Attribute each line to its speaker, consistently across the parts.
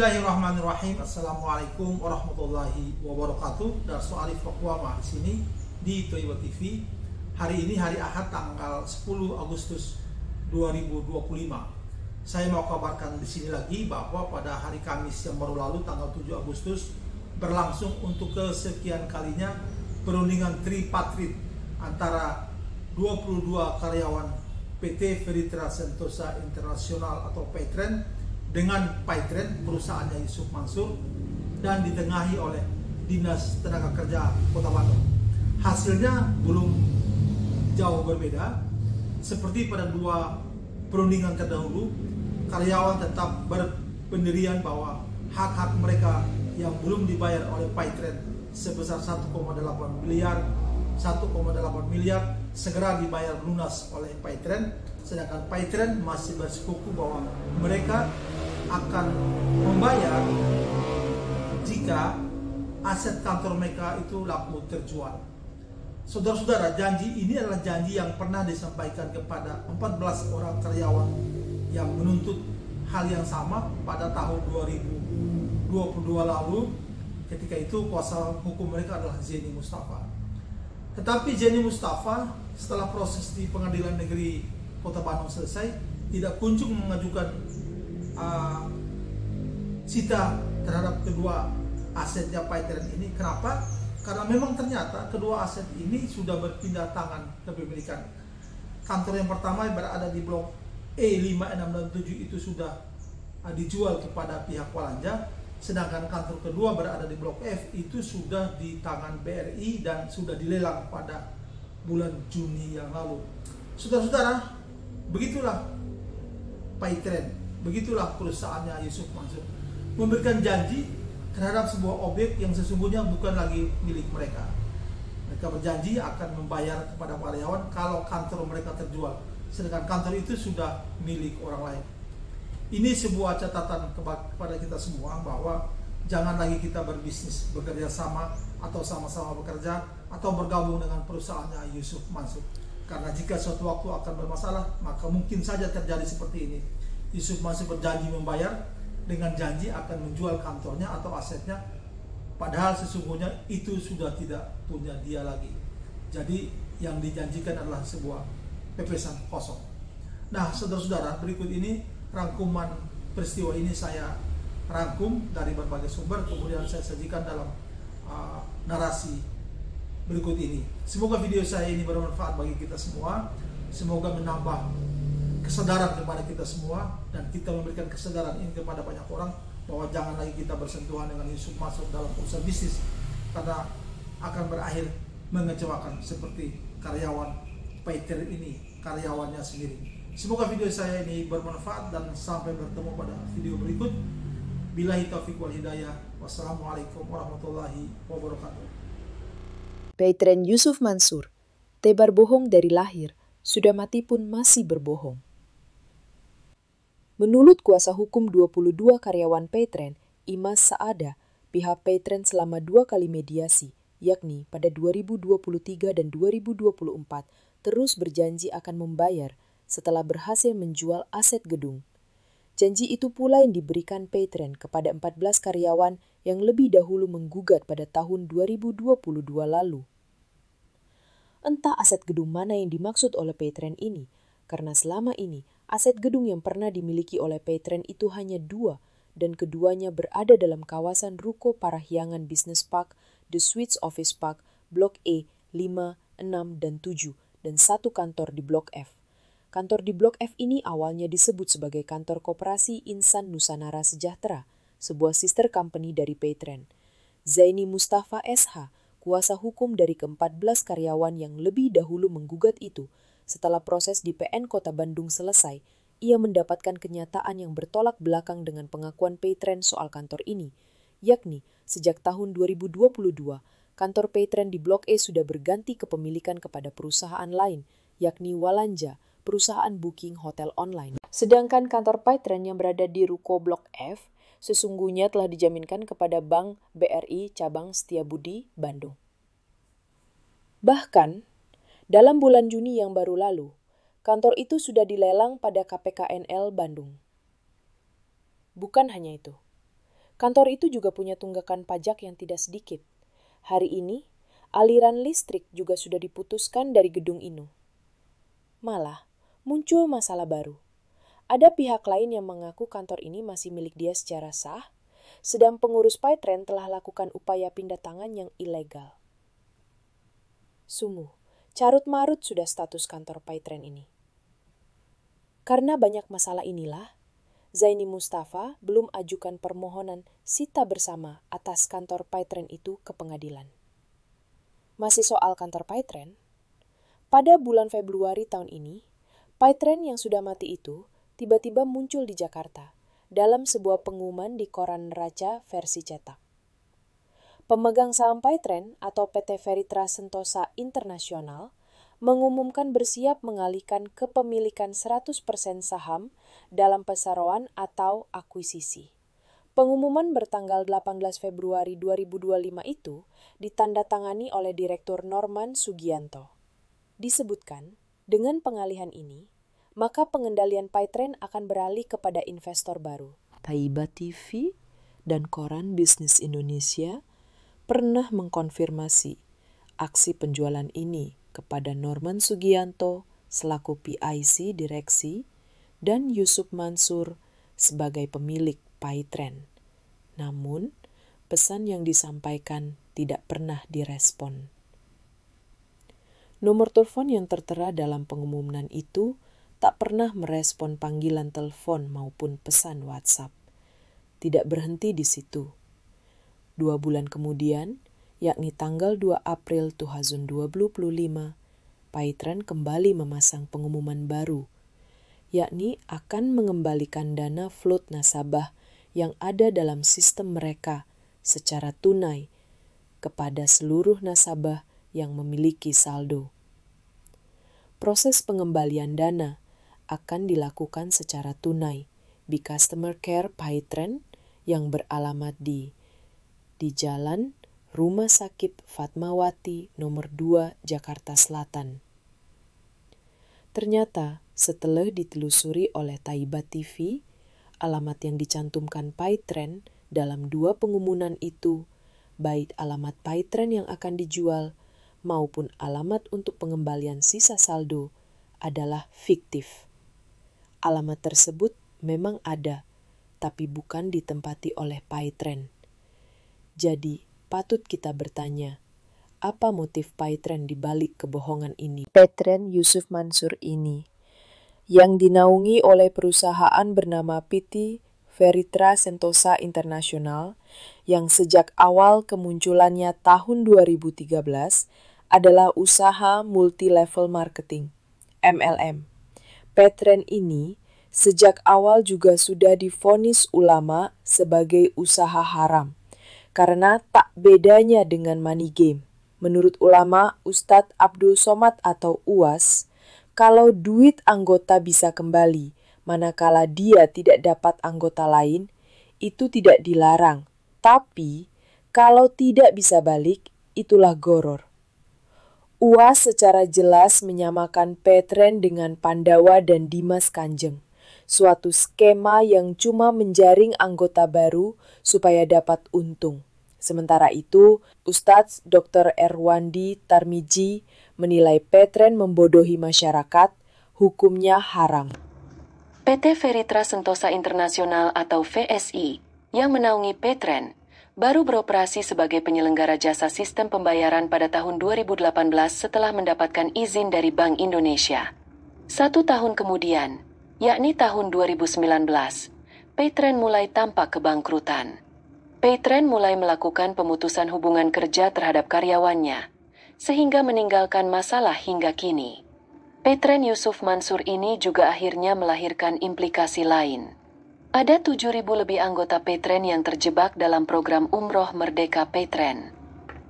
Speaker 1: Bismillahirrahmanirrahim. Assalamualaikum warahmatullahi wabarakatuh. Darso Alif Rokwama di sini di Toiba TV. Hari ini hari Ahad tanggal 10 Agustus 2025. Saya mau kabarkan di sini lagi bahwa pada hari Kamis yang baru lalu tanggal 7 Agustus berlangsung untuk kesekian kalinya perundingan tripartit antara 22 karyawan PT Feritra Sentosa Internasional atau Petren dengan Petren, perusahaannya Yusuf Mansur, dan ditengahi oleh Dinas Tenaga Kerja Kota Bandung. Hasilnya belum jauh berbeda. Seperti pada dua perundingan terdahulu, karyawan tetap berpendirian bahwa hak-hak mereka yang belum dibayar oleh Petren sebesar 1,8 miliar segera dibayar lunas oleh Petren, sedangkan Petren masih bersikukuh bahwa mereka akan membayar jika aset kantor mereka itu laku terjual. Saudara-saudara, janji ini adalah janji yang pernah disampaikan kepada 14 orang karyawan yang menuntut hal yang sama pada tahun 2022 lalu. Ketika itu kuasa hukum mereka adalah Zeni Mustafa. Tetapi Zeni Mustafa setelah proses di Pengadilan Negeri Kota Bandung selesai, tidak kunjung mengajukan sita terhadap kedua asetnya Petren ini. Kenapa? Karena memang ternyata kedua aset ini sudah berpindah tangan kepemilikan. Kantor yang pertama berada di blok E 5, 6, dan 7 itu sudah dijual kepada pihak Walanja, sedangkan kantor kedua berada di blok F itu sudah di tangan BRI dan sudah dilelang pada bulan Juni yang lalu. Saudara-saudara, begitulah Petren, begitulah perusahaannya Yusuf Mansur, memberikan janji terhadap sebuah objek yang sesungguhnya bukan lagi milik mereka. Mereka berjanji akan membayar kepada karyawan kalau kantor mereka terjual, sedangkan kantor itu sudah milik orang lain. Ini sebuah catatan kepada kita semua bahwa jangan lagi kita berbisnis, bekerja sama atau sama-sama bekerja atau bergabung dengan perusahaannya Yusuf Mansur. Karena jika suatu waktu akan bermasalah, maka mungkin saja terjadi seperti ini. Yusuf Mansur berjanji membayar dengan janji akan menjual kantornya atau asetnya, padahal sesungguhnya itu sudah tidak punya dia lagi. Jadi yang dijanjikan adalah sebuah pepesan kosong. Nah, saudara-saudara, berikut ini rangkuman peristiwa ini saya rangkum dari berbagai sumber, kemudian saya sajikan dalam narasi berikut ini. Semoga video saya ini bermanfaat bagi kita semua. Semoga menambah kesadaran kepada kita semua, dan kita memberikan kesadaran ini kepada banyak orang bahwa jangan lagi kita bersentuhan dengan Yusuf Mansur dalam urusan bisnis, karena akan berakhir mengecewakan seperti karyawan Petren ini, karyawannya sendiri. Semoga video saya ini bermanfaat dan sampai bertemu pada video berikut. Billahi taufiq wal hidayah. Wassalamualaikum warahmatullahi wabarakatuh.
Speaker 2: Petren Yusuf Mansur, tebar bohong dari lahir, sudah mati pun masih berbohong. Menurut kuasa hukum 22 karyawan Petren, Imas Saada, pihak Petren selama 2 kali mediasi, yakni pada 2023 dan 2024, terus berjanji akan membayar setelah berhasil menjual aset gedung. Janji itu pula yang diberikan Petren kepada 14 karyawan yang lebih dahulu menggugat pada tahun 2022 lalu. Entah aset gedung mana yang dimaksud oleh Petren ini, karena selama ini aset gedung yang pernah dimiliki oleh Petren itu hanya 2, dan keduanya berada dalam kawasan Ruko Parahyangan Business Park, The Suites Office Park, Blok E, 5, 6, dan 7, dan 1 kantor di Blok F. Kantor di Blok F ini awalnya disebut sebagai kantor koperasi Insan Nusanara Sejahtera, sebuah sister company dari Petren. Zeni Mustafa SH, kuasa hukum dari ke-14 karyawan yang lebih dahulu menggugat itu, setelah proses di PN Kota Bandung selesai, ia mendapatkan kenyataan yang bertolak belakang dengan pengakuan Petren soal kantor ini, yakni sejak tahun 2022, kantor Petren di Blok E sudah berganti kepemilikan kepada perusahaan lain, yakni Walanja, perusahaan booking hotel online. Sedangkan kantor Petren yang berada di Ruko Blok F sesungguhnya telah dijaminkan kepada Bank BRI Cabang Setiabudi, Bandung. Bahkan, dalam bulan Juni yang baru lalu, kantor itu sudah dilelang pada KPKNL Bandung. Bukan hanya itu, Kantor itu juga punya tunggakan pajak yang tidak sedikit. Hari ini, aliran listrik juga sudah diputuskan dari gedung Inu. Malah, muncul masalah baru. Ada pihak lain yang mengaku kantor ini masih milik dia secara sah, sedang pengurus Paytren telah lakukan upaya pindah tangan yang ilegal. Sungguh, carut-marut sudah status kantor Paytren ini. Karena banyak masalah inilah, Zaini Mustafa belum ajukan permohonan sita bersama atas kantor Paytren itu ke pengadilan. Masih soal kantor Paytren, pada bulan Februari tahun ini, Paytren yang sudah mati itu tiba-tiba muncul di Jakarta dalam sebuah pengumuman di koran neraca versi cetak. Pemegang saham Paytren atau PT Feritra Sentosa Internasional mengumumkan bersiap mengalihkan kepemilikan 100% saham dalam perseroan atau akuisisi. Pengumuman bertanggal 18 Februari 2025 itu ditandatangani oleh Direktur Norman Sugianto. Disebutkan, dengan pengalihan ini, maka pengendalian Paytren akan beralih kepada investor baru. Taiba TV dan Koran Bisnis Indonesia pernah mengkonfirmasi aksi penjualan ini kepada Norman Sugianto selaku PIC direksi dan Yusuf Mansur sebagai pemilik Paytren. Namun, pesan yang disampaikan tidak pernah direspon. Nomor telepon yang tertera dalam pengumuman itu tak pernah merespon panggilan telepon maupun pesan WhatsApp. Tidak berhenti di situ. 2 bulan kemudian, yakni tanggal 2 April 2025, Paytren kembali memasang pengumuman baru, yakni akan mengembalikan dana float nasabah yang ada dalam sistem mereka secara tunai kepada seluruh nasabah yang memiliki saldo. Proses pengembalian dana akan dilakukan secara tunai di Customer Care Paytren yang beralamat di Jalan Rumah Sakit Fatmawati nomor 2 Jakarta Selatan. Ternyata setelah ditelusuri oleh Taiba TV, alamat yang dicantumkan Paytren dalam 2 pengumuman itu, baik alamat Paytren yang akan dijual maupun alamat untuk pengembalian sisa saldo adalah fiktif. Alamat tersebut memang ada, tapi bukan ditempati oleh Paytren. Jadi, patut kita bertanya, apa motif Paytren di balik kebohongan ini? Paytren Yusuf Mansur ini, yang dinaungi oleh perusahaan bernama PT Feritra Sentosa Internasional, yang sejak awal kemunculannya tahun 2013 adalah usaha multi-level marketing, MLM. Paytren ini sejak awal juga sudah divonis ulama sebagai usaha haram, karena tak bedanya dengan money game. Menurut ulama Ustadz Abdul Somad atau UAS, kalau duit anggota bisa kembali, manakala dia tidak dapat anggota lain, itu tidak dilarang. Tapi, kalau tidak bisa balik, itulah goror. UAS secara jelas menyamakan Paytren dengan Pandawa dan Dimas Kanjeng, suatu skema yang cuma menjaring anggota baru supaya dapat untung. Sementara itu, Ustadz Dr. Erwandi Tarmiji menilai Paytren membodohi masyarakat, hukumnya haram.
Speaker 3: PT Feritra Sentosa Internasional atau VSI yang menaungi Paytren baru beroperasi sebagai penyelenggara jasa sistem pembayaran pada tahun 2018 setelah mendapatkan izin dari Bank Indonesia. 1 tahun kemudian, yakni tahun 2019, Paytren mulai tampak kebangkrutan. Paytren mulai melakukan pemutusan hubungan kerja terhadap karyawannya, sehingga meninggalkan masalah hingga kini. Paytren Yusuf Mansur ini juga akhirnya melahirkan implikasi lain. Ada 7.000 lebih anggota Paytren yang terjebak dalam program Umroh Merdeka Paytren.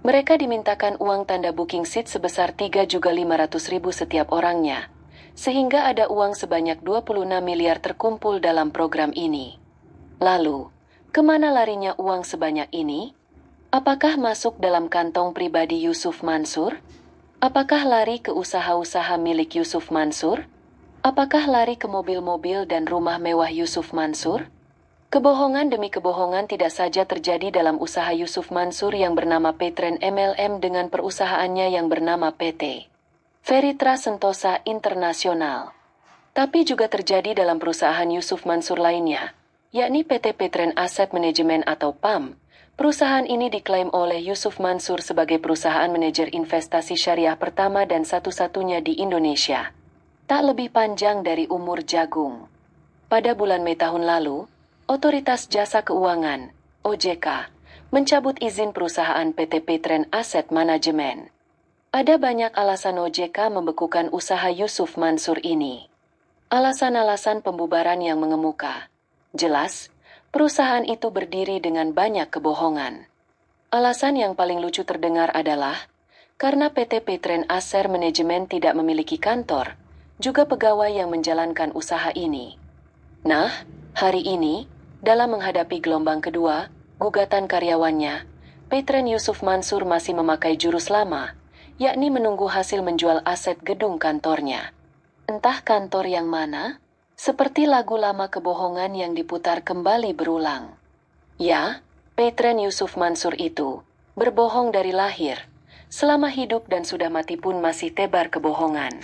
Speaker 3: Mereka dimintakan uang tanda booking seat sebesar 3.500.000 setiap orangnya, sehingga ada uang sebanyak 26 miliar terkumpul dalam program ini. Lalu, kemana larinya uang sebanyak ini? Apakah masuk dalam kantong pribadi Yusuf Mansur? Apakah lari ke usaha-usaha milik Yusuf Mansur? Apakah lari ke mobil-mobil dan rumah mewah Yusuf Mansur? Kebohongan demi kebohongan tidak saja terjadi dalam usaha Yusuf Mansur yang bernama Petren MLM dengan perusahaannya yang bernama PT Feritra Sentosa Internasional, tapi juga terjadi dalam perusahaan Yusuf Mansur lainnya, yakni PT Petren Asset Management atau PAM. Perusahaan ini diklaim oleh Yusuf Mansur sebagai perusahaan manajer investasi syariah pertama dan satu-satunya di Indonesia. Tak lebih panjang dari umur jagung. Pada bulan Mei tahun lalu, Otoritas Jasa Keuangan, OJK, mencabut izin perusahaan PT Petren Asset Management. Ada banyak alasan OJK membekukan usaha Yusuf Mansur ini. Alasan-alasan pembubaran yang mengemuka. Jelas, perusahaan itu berdiri dengan banyak kebohongan. Alasan yang paling lucu terdengar adalah karena PT Petren Asset Management tidak memiliki kantor, juga pegawai yang menjalankan usaha ini. Nah, hari ini, dalam menghadapi gelombang kedua, gugatan karyawannya, Petren Yusuf Mansur masih memakai jurus lama, yakni menunggu hasil menjual aset gedung kantornya. Entah kantor yang mana, seperti lagu lama kebohongan yang diputar kembali berulang. Ya, Petren Yusuf Mansur itu berbohong dari lahir, selama hidup dan sudah mati pun masih tebar kebohongan.